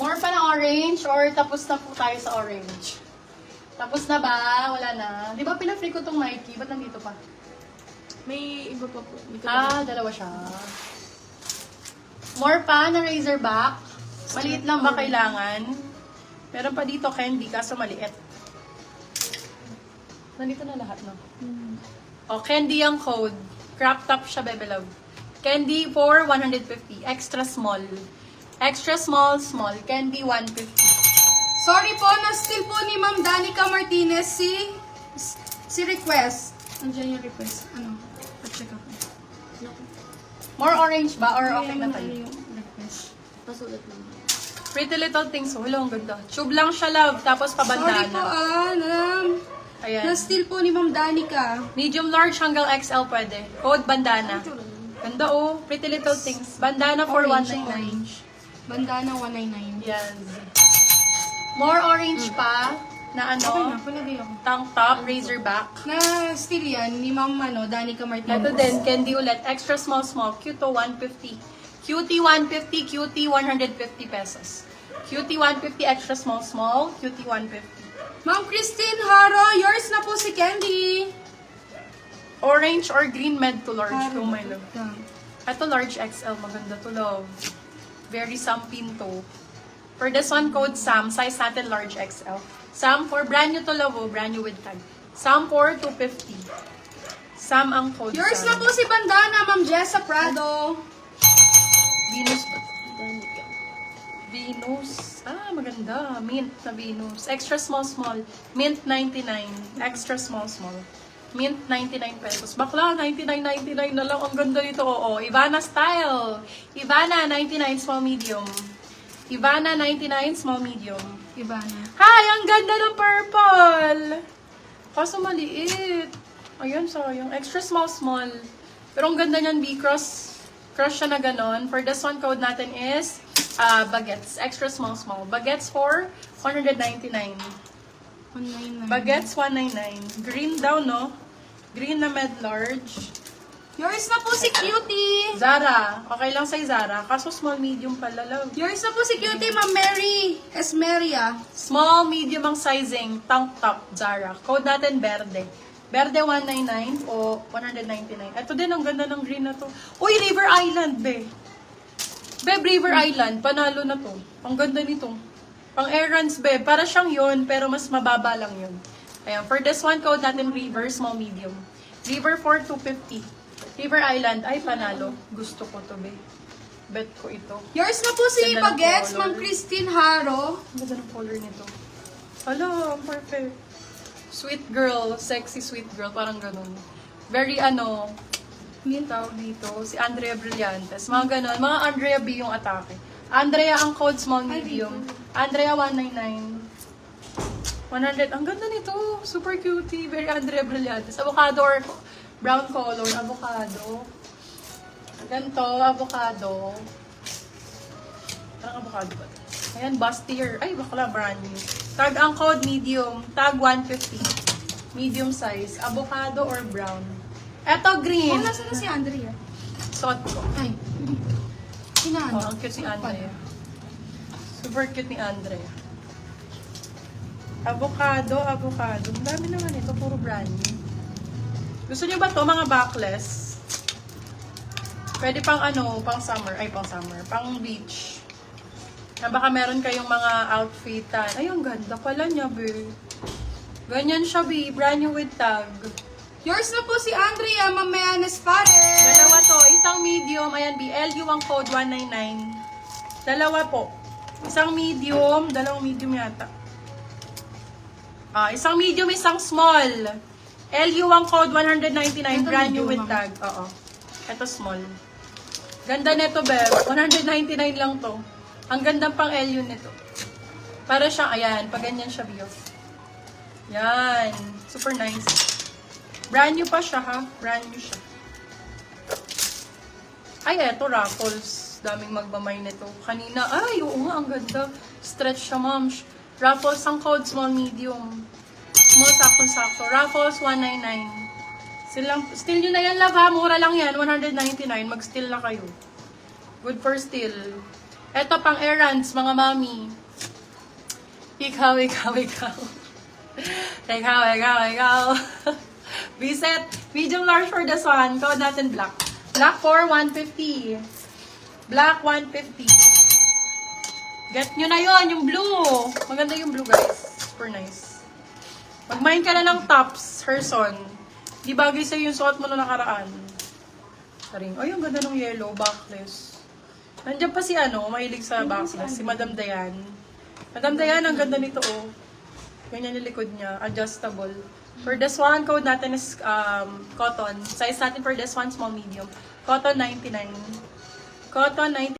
More pa ng orange or tapos na po tayo sa orange? Tapos na ba? Wala na. Di ba pina-free ko tong Nike? Ba't nandito pa? May iba pa po. Dalawa siya. More pa na Razorback. Maliit lang ba kailangan? Meron pa dito candy, kaso maliit. Nandito na lahat, no? O, candy ang code. Crop top siya, Bebe Love. Candy for 150. Extra small. Extra small, small. Candy 150. Sorry po, na-steal po ni Ma'am Danica Martinez si request. Andiyan yung request. Ano? Pa-check ako. More orange ba? Or okay na tayo? Request. Pasulat lang. Pretty Little Things. Wala, ang ganda. Tube lang siya, love. Tapos pabandana. Sorry po, Ayan. na-steal po ni Ma'am Danica. Medium, large, hanggang XL pwede. Code bandana. Ganda oh. Pretty Little Things. Bandana for Orange, 199. orange. Bandana 199. Yes. More orange pa. Na Okay na, ano? palagay ako. Tank top, Razorback. Na-steal yan ni Ma'am Danica Martinez. Ito din, candy ulit. Extra small, small. Cute to 150. Cutie 150, cutie 150 pesos. Cutie 150, extra small, small. Cutie 150. Ma'am Christine Haro, yours na po si Candy. Orange or green med to large. Haro. Oh my love. Ito large XL. Maganda to love. Very Sam Pinto. For this one, code Sam. Size natin large XL. Sam for brand new to love. Oh, brand new with tag. Sam for 250. Sam ang code. Yours Sam. na po si Bandana, Ma'am Jessa Prado. Venus ba? Venus. Maganda. Mint na Venus. Extra small, small. Mint 99. Extra small, small. Mint 99 pesos. Bakla, 99.99 na lang. Ang ganda nito. Oo. Ivana style. Ivana 99 small medium. Ivana 99 small medium. Iba na. Hi! Ang ganda ng purple! Kaso maliit. Ayun, sayang. Extra small, small. Pero ang ganda niyan, B-cross. Cross siya na ganon. For this one, code natin is baguettes. Extra small, small. Baguettes for 199. 199. Baguettes 199. Green daw, no? Green na med large. Yours na po si Cutie. Zara. Okay lang sa'yo, Zara. Kaso small, medium pala, love. Yours na po si Cutie, Ma'am Mary Esmeria. Small, medium ang sizing. Tank top, Zara. Code natin, Verde. Verde 199 o 199. Ito din, ang ganda ng green na to. Uy, River Island, be. River Island. Panalo na to. Ang ganda nito. Pang errands, be. Para siyang yun, pero mas mababa lang yun. Ayan. For this one, code natin, River, small, medium. River for 250. River Island. Ay, panalo. Gusto ko to, be. Bet ko ito. Yours na po si Ganda ng Baguettes, color. Ma'am Christine Haro. Ang ganda ng color nito. Hala, ang perfect. Sweet girl, sexy sweet girl, parang ganun. Very tawag dito, si Andrea Brillantes. Mga ganun, mga Andrea B yung atake. Andrea ang code small medium. Andrea 199. 100, ang ganda nito. Super cutie, very Andrea Brillantes. Avocado or brown color, avocado. Ganito, avocado. Parang avocado ba? Ayan, bustier. Ay, bakla, brand new. Tag ang code medium. Tag 150. Medium size. Avocado or brown. Eto, green. Oh, nasa na si Andrea? Suot ko. Ay. Sinaan. Oh, ang cute ni Andrea. Super cute ni Andrea. Avocado, avocado. Ang dami naman ito. Puro brand new. Gusto niyo ba to mga backless? Pwede pang pang summer. Ay, pang summer. Pang beach. Na baka meron kayong mga outfitan. Ay, ang ganda pala niya, be. Ganyan siya, be. Brand new with tag. Yours na po si Andrea Mamayanes Pares. Dalawa to. Isang medium. Ayan, be. LU ang code 199. Dalawa po. Isang medium. Dalawang medium yata. Isang medium, isang small. LU ang code 199. Ito Brand new with medium, tag. Oo. Ito small. Ganda nito, be. 199 lang to. Ang ganda pang LU nito. Para siyang, ayan, pag ganyan siya, Bio. Yan. Super nice. Brand new pa siya, ha? Brand new siya. Ay, eto, Raffles. Daming magmamay nito. Kanina, ay, oo nga, ang ganda. Stretch siya, ma'am. Raffles ang code, small, medium. Small, sakto-sakto. Raffles, 199. Still nyo na yan, love ha. Mura lang yan. 199. Mag-steal na kayo. Good for steal. Eto pang errands, mga mami. Ikaw. Ikaw. Reset. Medium large for this one. Code natin black. Black for 150. Black 150. Get nyo na yon yung blue. Maganda yung blue, guys. Super nice. Mag-mine ka na ng tops, Herson. Di bagay sa'yo yung suot mo na nakaraan. Saring, oh, yung ganda ng yellow, backless. Nandiyan pa si mahilig sa backless. Si Madam Dayan. Madam Dayan, ang ganda nito, oh. Ganyan yung likod niya. Adjustable. For this one, code natin is cotton. Size natin for this one, small, medium. Cotton 99. Cotton 99.